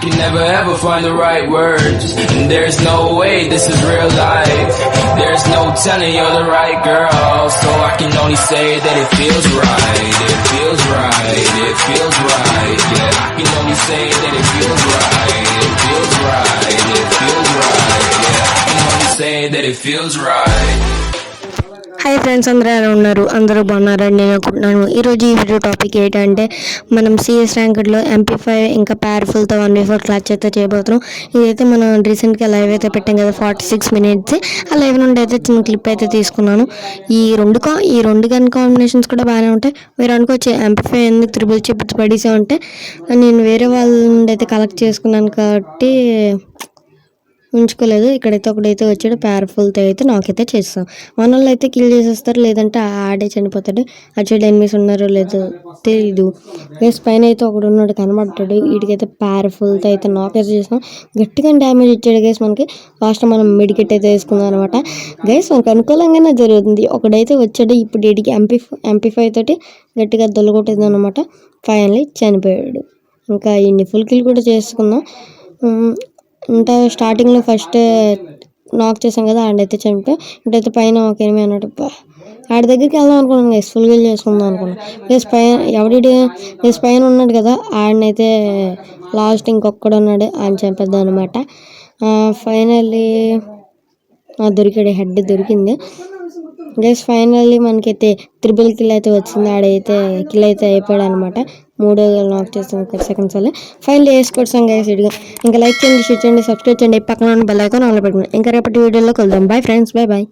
can never ever find the right words, and there's no way this is real life. There's no telling you're the right girl, so I can only say that it feels right. It feels right, it feels right. Yeah, I can only say that it feels right. It feels right, it feels right. Yeah, I can only say that it feels right. Hi friends, అందరూ ఎలా ఉన్నారు? అందరూ బాగున్నారని నేను అనుకుంటున్నాను. ఈరోజు ఈ video topic ఏంటంటే మనం సిఎస్ ర్యాంకెడ్లో MP5 ఇంకా పవర్ఫుల్తో 1v4 క్లాచ్ అయితే చేయబోతున్నాం. ఇదైతే మనం రీసెంట్గా లైవ్ అయితే పెట్టాం కదా, 46 minutes. ఆ లైవ్ నుండి అయితే చిన్న క్లిప్ అయితే తీసుకున్నాను. ఈ రెండు గన్ కాంబినేషన్స్ కూడా బాగానే ఉంటాయి. మీరు అనుకోవచ్చు MP5 ఎందుకు త్రిబుల్ చిప్ పడేసా ఉంటే, నేను వేరే వాళ్ళ నుండి అయితే కలెక్ట్ చేసుకున్నాను కాబట్టి ఉంచుకోలేదు. ఇక్కడైతే ఒకడైతే వచ్చాడు పవర్ఫుల్తో అయితే నాకైతే చేస్తాం. మన వాళ్ళు అయితే కిల్ చేసేస్తారు, లేదంటే ఆడే చనిపోతాడు. అటు ఎనిమిస్ ఉన్నారో లేదో తెలీదు. గైస్ పైన అయితే ఒకడు ఉన్నాడు కనబడ్డాడు. వీటికైతే పవర్ఫుల్తో అయితే నాకైతే చేస్తాం. గట్టిగా డ్యామేజ్ ఇచ్చాడు గైస్ మనకి. లాస్ట్ మనం మెడికెట్ అయితే వేసుకుందాం అనమాట. గైస్ మనకు అనుకూలంగానే జరుగుతుంది. ఒకడైతే వచ్చాడు, ఇప్పుడు వీడికి MP5 తోటి గట్టిగా దొల్లగొట్టేది అనమాట. ఫైనల్లీ చనిపోయాడు. ఇంకా ఇన్ని ఫుల్ కిల్ కూడా చేసుకున్నాం. ఇంకా స్టార్టింగ్లో ఫస్ట్ నాక్ చేసాం కదా, ఆడైతే చనిపోయి ఇప్పుడైతే పైన ఒక ఎనిమిది అన్నట్టు ఆడి దగ్గరికి వెళ్దాం అనుకున్నాను గైస్, ఫుల్ గిల్ చేసుకుందాం అనుకున్నాను. గైస్ పైన ఉన్నాడు కదా, ఆడినైతే లాస్ట్ ఇంకొక్కడు ఉన్నాడు, ఆయన చంపేద్దాం అనమాట. ఫైనల్లీ దొరికాడు, హెడ్ దొరికింది గైస్. ఫైనల్లీ మనకైతే త్రిబుల్ కిల్ అయితే వచ్చింది. ఆడైతే కిల్ అయితే అయిపోయాడు అనమాట. 3 నాక్ చేస్తాం 30 seconds వల్ల. ఫైనల్లీ వేసుకొచ్చాం గైస్. ఇంకా లైక్ చేయండి, షేర్ చేయండి, సబ్స్క్రైబ్ చేయండి, పక్కన బెల్ ఐకాన్ ఆన్ లో పెట్టుకోండి. ఇంకా రేపటి వీడియోలో కలుద్దాం. Bye friends, by.